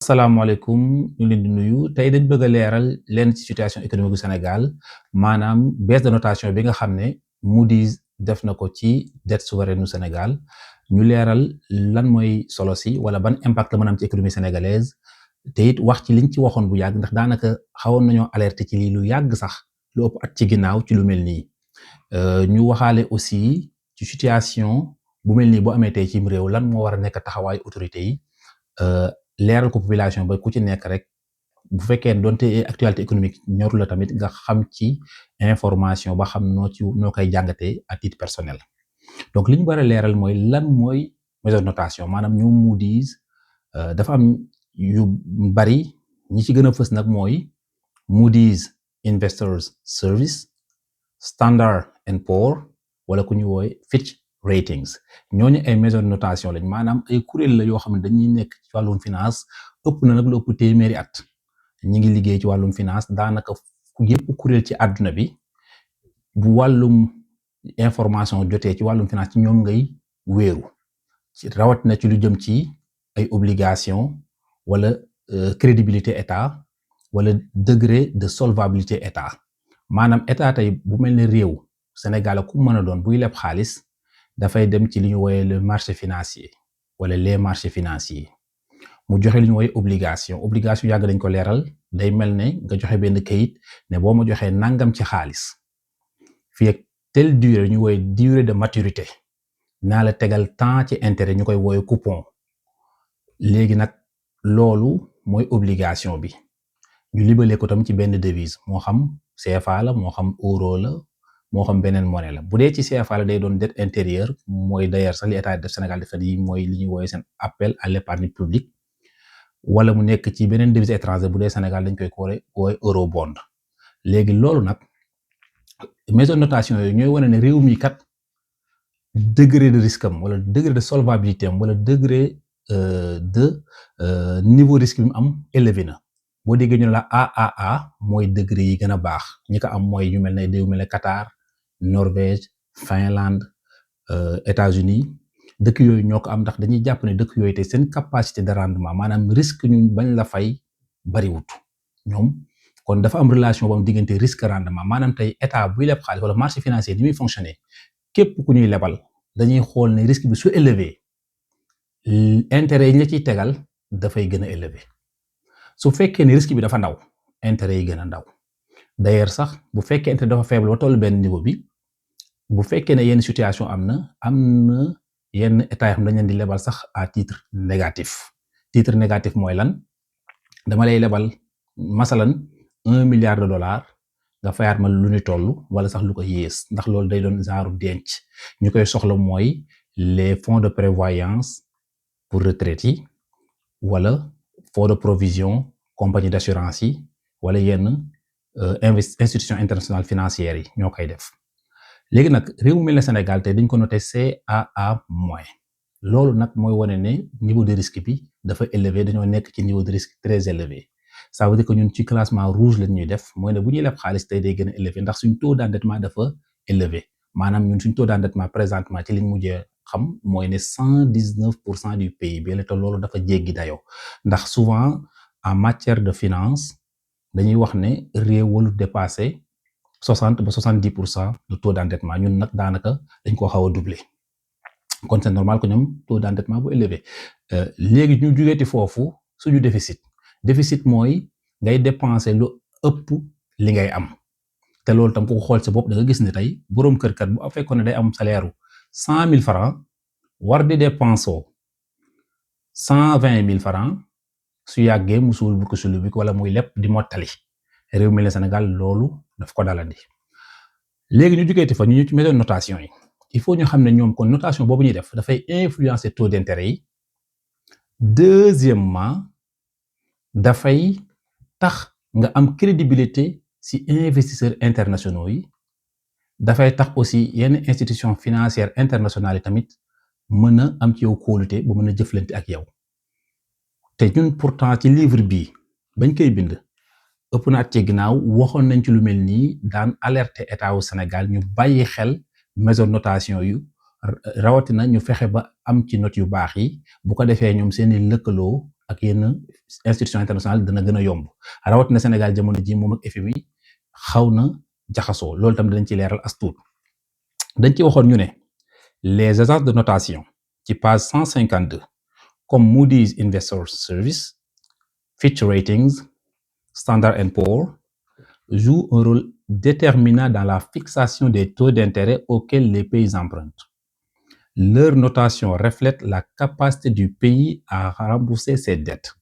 asalaamaaleykum ñu leen di nuyu tey dañ bëgg a leeral leen ci situation économique du Sénégal maanaam baisse de notation bi nga xam ne Moody's def na ko ci dette souveraine du Sénégal ñu leeral lan mooy solo si wala ban impact la mën a am ci économie sénégalaise te it wax ci liñ ci waxoon bu yàgg ndax daanaka xawoon nañoo alerter ci lii lu yàgg sax lu ëpp at ci ginnaaw ci lu mel nii ñu waxaale aussi ci situation bu mel nii boo amee tey cim réew lan moo war a nekk taxawaayu autorité yi. Leeral ko population ba ku ci nekk rek bu fekkee donte actualité économique ñoru la tamit nga xam ci information ba xam noo koy jàngatee à titre personnel. Donc li ñu war a leeral mooy lan mooy maison de notation maanaam ñoom Moody's dafa am yu bari ñi ci gën a fës nag mooy Moody's Investors Service, Standard and Poor wala ku ñu woowe Fitch Ratings ñooñu ay maison de notation lañ maanaam ay kuréel la yoo xam ne dañuy nekk ci wàllum finance ëpp na nag lu ëpp téeméeri at ñi ngi liggéey ci wàllum finance daanaka yépp kuréel ci àdduna bi bu wàllum information jotee ci wàllum finance ci ñoom ngay wéeru ci rawatina ci lu jëm ci ay obligation wala crédibilité état wala degré de solvabilité état maanaam état tey bu mel ne réew Sénégal ku mën a doon buy leb xaalis dafay dem ci li ñu wooyee le marché financier wala les marchés financiers mu joxe li ñu wooyee obligation yàgg dañ ko leeral day mel ne nga joxe benn kayit ne boo ma joxee nangam ci xaalis fii ak telle durée ñu wooyee durée de maturité naa la tegal temps ci intérêt ñu koy wooyee coupon léegi nag loolu mooy obligation bi ñu libalee ko tam ci benn devise moo xam CFA la moo xam euro la moo xam beneen monnaie la bu dee ci CFA la day doon dette intérieure mooy d'ailleurs sax li état def Sénégal def yi mooy li ñuy wooyee seen appel à l'épargne publique wala mu nekk ci beneen devise étrangère bu dee Sénégal dañ koy wooyee euro bond léegi loolu nag maison de notation yooyu ñooy wane ne réew mi kat degré de risque am wala degré de solvabilité am wala degré de niveau risque bi mu am élevé na boo déggee ñu ne la AAA mooy degré yi gën a baax ñi ko am mooy ñu mel ne réew mel ne Qatar Norvège Finlande États-Unis dëkk yooyu ñoo ko am ndax dañuy jàpp ne dëkk yooyu te seen capacité de rendement maanaam risque ñu bañ la fay bariwut ñoom kon dafa am relation bu am diggante risque rendement maanaam tey état buy leb xaalis wala marché financier ni muy fonctionner képp ku ñuy lebal dañuy xool ne risque bi su élevé intérêt yi ñu ciy tegal dafay gën a élevé su fekkee ne risque bi dafa ndaw intérêt yi gën a ndaw d'ailleurs sax bu fekkee intérêt dafa faible ba toll benn niveau bi bu fekkee ne yenn situation am na yenn état yoo xam dañ leen di lebal sax à titre négatif mooy lan dama lay lebal masalan $1 milliard nga fayaat ma lu ñu toll wala sax lu ko yées ndax loolu day doon genre denc ñu koy soxla mooy les fonds de prévoyance pour retraite yi wala fonds de provision compagnie d'assurance yi wala yenn institution internationale financières yi ñoo koy def léegi nag réew mu mel ne Sénégal tey dañ ko noté CAA-. Loolu nag mooy wane ne niveau de risque bi dafa élevé dañoo nekk ci niveau de risque très élevé ça veut dire que ñun ci classement rouge lañ ñuy def mooy ne bu ñuy leb xaalis tey day gën a élevé ndax suñ taux d'endettement dafa élevé maanaam ñun suñ taux d'endettement présentement ci liñ mujjee xam mooy ne 119% du PIB la te loolu dafa jéggi dayoo ndax souvent en matière de finance dañuy wax ne réew walu dépassé 60 ba 70% de taux d'endettement ñun nag daanaka dañ koo xaw a doublé kon c'est normal que ñoom taux d'endettement bu élevé léegi ñu jugeeti foofu suñu déficit mooy ngay dépenser lu ëpp li ngay am te loolu tam ku ko xool sa bopp da nga gis ne tey boroom kër kat bu fekkoon ne day am salaire u $100,000 war di dépenser $120,000 su yàggee mu suul bu ko sulu bi wala muy lépp di mottali réew mi la Sénégal loolu daf ko dalandi léegi ñu jugeeti fa ñu ci maison de notation yi il faut ñu xam ne ñoom kon notation boobu ñuy def dafay influencer taux d'intérêt yi deuxièmement dafay tax nga am crédibilité ci investisseurs internationaux yi dafay tax aussi yenn institutions financières internationales yi tamit mën a am ci yow kóolute ba mën a jëflante ak yow te ñun pourtant ci livre bii bañ koy bind ëpp na at ci ginnaaw waxoon nañ ci lu mel nii daan alerter état wu Sénégal ñu bàyyi xel maison de notation yu rawatina ñu fexe ba am ci note yu baax yi bu ko defee ñoom seeni lëkkaloo ak yenn institution internationale dana gën a yomb rawatina Sénégal jamono ji moom ak FMI xaw na jaxasoo loolu tam dañ ci leeral as tuut dañ ci waxoon ñu ne les agences de notation ci page 152 comme Moody's Investors Service, Fitch Ratings, Standard & Poor's jouent un rôle déterminant dans la fixation des taux d'intérêt auxquels les pays empruntent. Leur notation reflète la capacité du pays à rembourser ses dettes.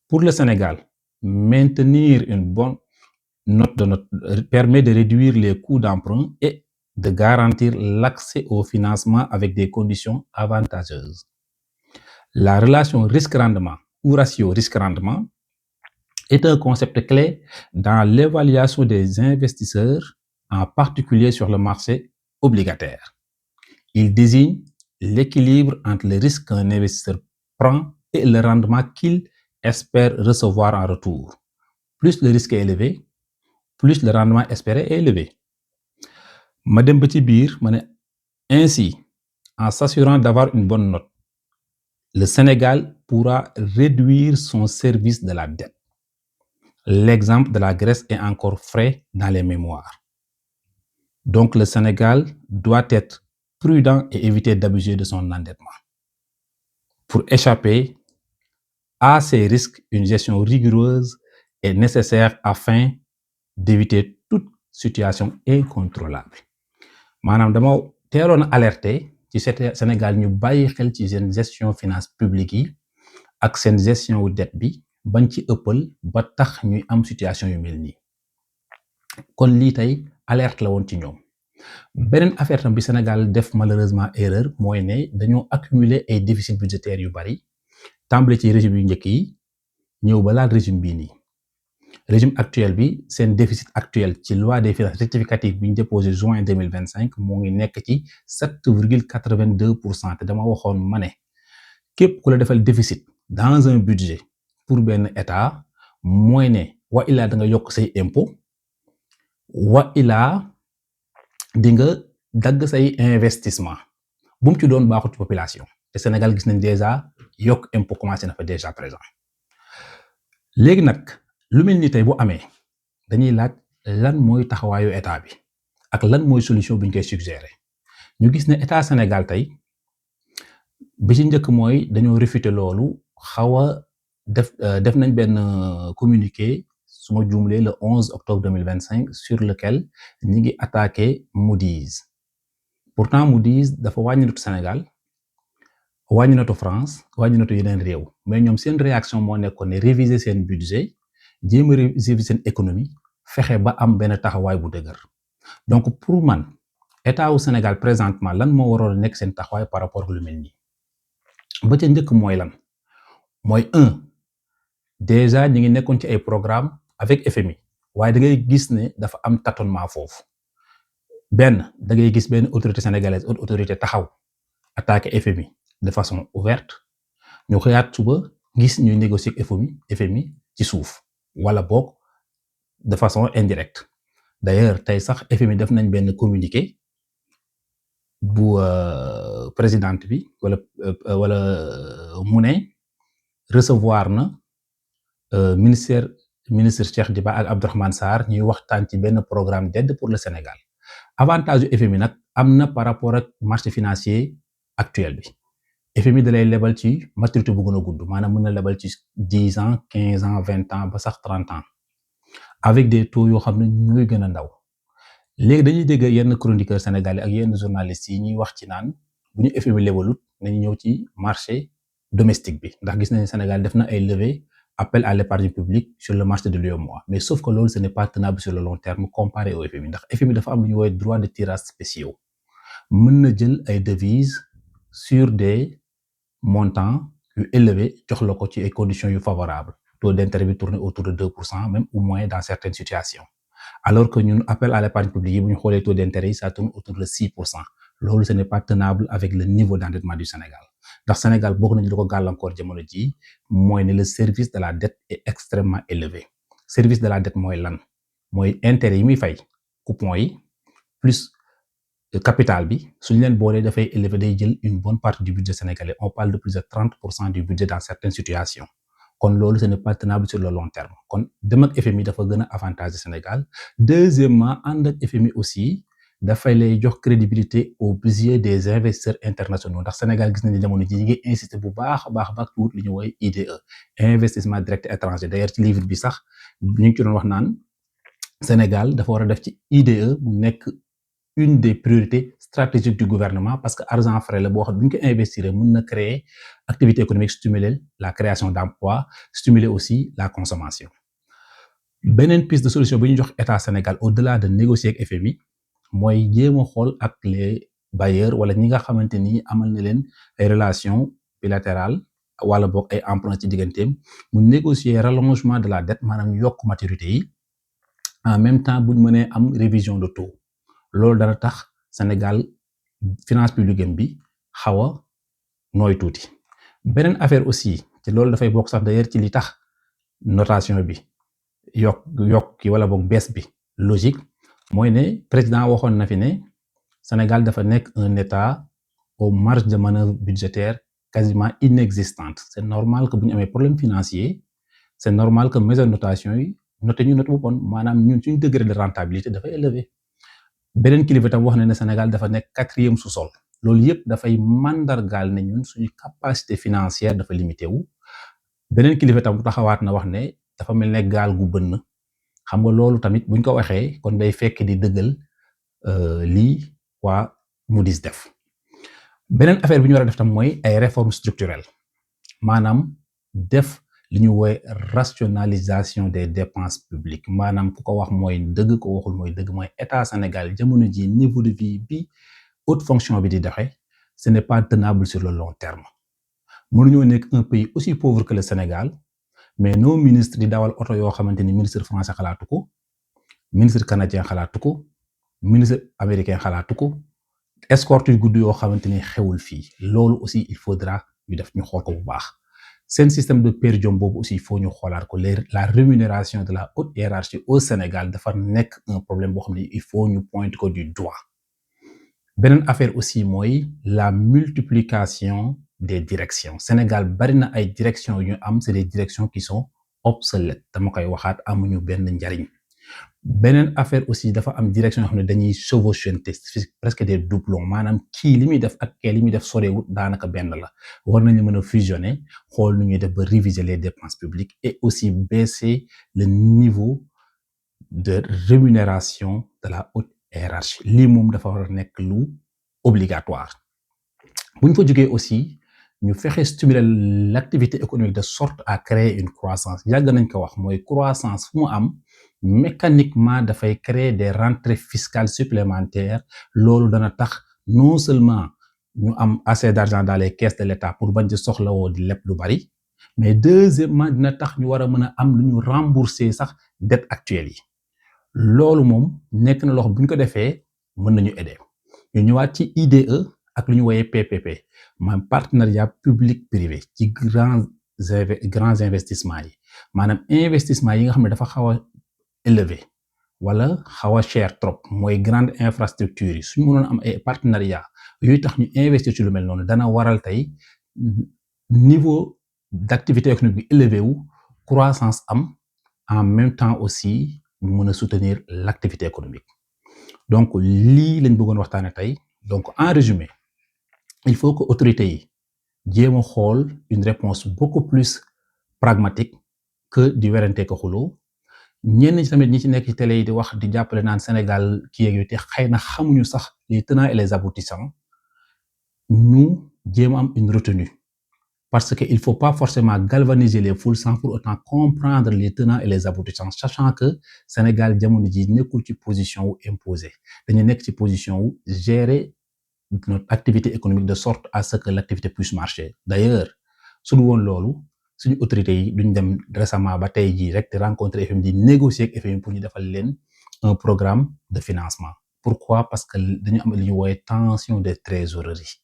Pour le Sénégal, maintenir une bonne note permet de réduire les coûts d'emprunt et de garantir l'accès au financement avec des conditions avantageuses. La relation risque-rendement ou ratio risque-rendement est un concept clé dans l'évaluation des investisseurs, en particulier sur le marché obligataire. Il désigne l'équilibre entre le risque qu'un investisseur prend et le rendement qu'il espère recevoir en retour. Plus le risque est élevé, plus le rendement espéré est élevé. Ainsi, en s'assurant d'avoir une bonne note, le Sénégal pourra réduire son service de la dette. L'exemple de la Grèce est encore frais dans les mémoires. Donc le Sénégal doit être prudent et éviter d'abuser de son endettement. Pour échapper à ces risques, une gestion rigoureuse est nécessaire afin d'éviter toute situation incontrôlable. Maanaam dama teeloon a alerter ci Sénégal ñu bàyyi xel ci seen gestion finance publique yi ak seen gestion wu dette bi bañ ci ëppal ba tax ñuy am situation yu mel nii kon lii tey alerte la woon ci ñoom beneen affaire tam bi Sénégal def malheureusement erreur mooy ne dañoo accumuler ay déficit budgétaire yu bari tàmbale ci régime yu njëkk yi ñëw ba laal régime bii nii régime actuel bi seen déficit actuel ci loi des finances rectificative bi ñu déposé juin 2025 moo ngi nekk ci 7,82% te dama waxoon ma ne képp ku la defal déficit dans un budget pour benn état mooy ne wa ilaa da nga yokk say impôt wa ilaa di nga dagg say investissement bu mu ci doon baaxut ci population te Sénégal gis nañ déjà yokk impôt commencé na fa déjà présent léegi nag lu mel ni tey bu amee dañuy laaj lan mooy taxawaayu état bi ak lan mooy solution bi ñu koy suggérer ñu gis ne état Sénégal tey bi ci njëkk mooy dañoo réfuter loolu xaw a def nañ benn communiqué su ma juumlee le 11 octobre 2025 sur lequel ñi ngi attaqué Moody's pourtant Moody's dafa wàññi notu Sénégal wàññi notu France wàññi notu yeneen réew mais ñoom seen réaction moo nekkoon ne réviser seen budget jéem a réviser seen économie fexe ba am benn taxawaay bu dëgër donc pour man état wu Sénégal présentement lan moo waroon nekk seen taxawaay par rapport ak lu mel nii ba ca njëkk mooy lan mooy déjà ñi ngi nekkoon ci ay programme avec FMI waaye da ngay gis ne dafa am tâtonnement foofu benn da ngay gis benn autorité sénégalaise autorité taxaw attaquer FMI de façon ouverte ñu xëyaat suba gis ñuy négocier ak FMI ci suuf wala boog de façon indirecte d'ailleurs tey sax FMI def nañ benn communiqué bu présidente bi wala mu ne recevoir na ministre Cheikh Diba ak Abdourahmane Sarr ñuy waxtaan ci benn programme d'aide pour le Sénégal avantage yu FMI nag am na par rapport ak marché financier actuel bi FMI da lay lebal ci maturité bu gën a gudd maanaam mën na lebal ci 10 ans 15 ans 20 ans ba sax 30 ans avec des taux yoo xam ne ñooy gën a ndaw léegi dañuy dégg yenn chroniqueurs sénégalais ak yenn journalistes yi ñuy wax ci naan bu ñu FMI lebalut nañu ñëw ci marché domestique bi ndax gis nañu Sénégal def na ay levée appel à l'épargne publique sur le marché de l'UEMOA mais sauf que loolu ce n'est pas tenable sur le long terme comparé au FMI ndax FMI dafa am lu ñuy woowee droit de tirage spéciaux mën na jël ay devises sur des montants yu élevés jox la ko ci ay conditions yu favorables taux d'intérêt bi tourne autour de 2% même ou moins dans certaines situations alors que ñun appel à l'épargne publique yi bu ñu xoolee taux d'intérêt yi ça tourne autour de 6% loolu ce n'est pas tenable avec le niveau d'endettement du Sénégal ndax Sénégal bokk nañu lu ko gàllankoor jamono ji mooy ne le service de la dette est extrêmement élevé service de la dette mooy lan mooy intérêt yi muy fay coupon yi plus capital bi suñu leen boolee dafay élevé day jël une bonne partie du budget sénégalais on parle de plus de 30% du budget dans certaines situations kon loolu ce n'est pas tenable sur le long terme kon dem ak FMI dafa gën a avantage Sénégal. Deuxièmement ànd ak FMI aussi dafay lay jox crédibilité aux yeux des investisseurs internationaux ndax Sénégal gis nañu jamono ji ñi ngi insister bu baax a baax ci wut li ñu woowee IDE, investissement direct étranger. D'ailleurs ci livre bi sax ñu ngi ci doon wax naan Sénégal dafa war a def ci IDE mu nekk une des priorités stratégiques du gouvernement parce que argent frais la boo xam ne bu ñu ko investir mën na créer activité économique, stimuler la création d'emplois, stimuler aussi la consommation. Beneen piste de solution bu ñu jox état Sénégal au-delà de négocier ak FMI mooy jéem a xool ak les bailleurs wala ñi nga xamante ni amal na leen ay relations bilatérales wala boog ay emprunts ci digganteem mu négocier rallongement de la dette maanaam ñu yokk maturité yi en même temps bu ñu mënee am révision de taux. loolu dana tax Sénégal finance publique bi xaw a nooy tuuti. Beneen affaire aussi te loolu dafay bokk sax d'ailleurs ci li tax notation bi yokk wala boog baisse bi logique mooy ne président waxoon na fi ne Sénégal dafa nekk un état aux marges de manœuvre budgétaire quasiment inexistantes. C'est normal que bu ñu amee problème financier c'est normal que maison de notation yi noté ñu note bu bon maanaam ñun suñu degré de rentabilité dafa élevé. beneen kilifa tam wax na ne Sénégal dafa nekk 4e sous-sol loolu yëpp dafay mandargaal ne ñun suñu capacité financière dafa limité wu. beneen kilifa tam taxawaat na wax ne dafa mel ne gaal gu bënn xam nga loolu tamit buñ ko waxee kon day fekk di dëggal lii waa Moody's def. beneen affaire bi ñu war a def tam mooy ay réformes structurelles maanaam def li ñu woowee rationalisation des dépenses publiques maanaam ku ko wax mooy dëgg ko waxul mooy dëgg mooy état Sénégal jamono ji niveau de vie bi haute fonction bi di doxe ce n'est pas tenable sur le long terme. mënuñoo nekk un pays aussi pauvre que le Sénégal mais nos ministres di dawal oto yoo xamante ni ministre français xalaatu ko ministre canadien xalaatu ko ministre américain xalaatu ko escorte yu gudd yoo xamante ni xewul fii loolu aussi il faudra ñu def ñu xool ko bu baax. seen système de per diem boobu aussi il faut ñu xoolaat ko la rémunération de la haute hiérarchie au Sénégal dafa nekk un problème boo xam ne il faut ñu pointer ko du doigt. beneen affaire aussi mooy la multiplication des directions. Sénégal bari na ay directions yu ñu am c'est des directions qui sont obsolètes dama koy waxaat amuñu benn njariñ. beneen affaire aussi dafa am direction yoo xam ne dañuy chevauchante presque des doublons maanaam kii li muy def ak kee li muy def sorewut daanaka benn la war nañu mën a fusionner xool nu ñuy def ba réviser les dépenses publiques et aussi baisser le niveau de rémunération de la haute hiérarchie lii moom dafa war a nekk lu obligatoire. bu ñu fa jógee aussi ñu fexe stimuler l'activité économique de sorte à créer une croissance yàgg nañ ko wax mooy croissance fu mu am mécaniquement dafay créer des rentrées fiscales supplémentaires loolu dana tax non seulement ñu am assez d'argent dans les caisses de l'État pour bañ ci soxlawoo di leb lu bari mais deuxièmement dina tax ñu war a mën a am lu ñu rembourser sax dette actuelle yi loolu moom nekk na loo xam bu ñu ko defee mën nañu aider. ñu ñëwaat ci IDE ak lu ñu woowee PPP maanaam partenariat public privé ci grands investissements yi maanaam investissement yi nga xam ne dafa xaw a élevé wala xaw a cher trop mooy grande infrastructure yi suñu mënoon am ay partenariat yooyu tax ñu investir ci lu mel noonu dana waral tey niveau d'activité économique bi élevé wu croissance am en même temps aussi mu mën a soutenir l'activité économique. donc lii lañ bëggoon waxtaane tey donc en résumé il faut que autorités yi jéem a xool une réponse beaucoup plus pragmatique que di werante ko xuloo ñenn ñi tamit ñi ci nekk ci télé yi di wax di jàppale naan Sénégal kii ak yooyu te xëy na xamuñu sax les tenants et les aboutissants ñu jéem a am une retenue parce que il faut pas forcément galvaniser les foules sans pour autant comprendre les tenants et les aboutissants sachant que Sénégal jamono ji nekkul ci position wu imposer dañu nekk ci position wu gérer notre activité économique de sorte à ce que l'activité puisse marcher. D'ailleurs su dul woon loolu suñu autorités yi duñ dem récemment ba tey jii rek di rencontrer FMI di négocier ak FMI pour ñu defal leen un programme de financement. Pourquoi? Parce que dañu am li ñu woowee tension de trésorerie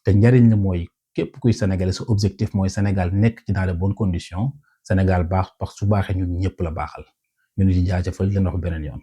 te njariñ la mooy képp kuy sénégalais sa objectif mooy Sénégal nekk ci dans de bonnes conditions Sénégal baax parce que su baaxee ñun ñëpp la baaxal ñu ngi di jaajëfal leen wax beneen yoon.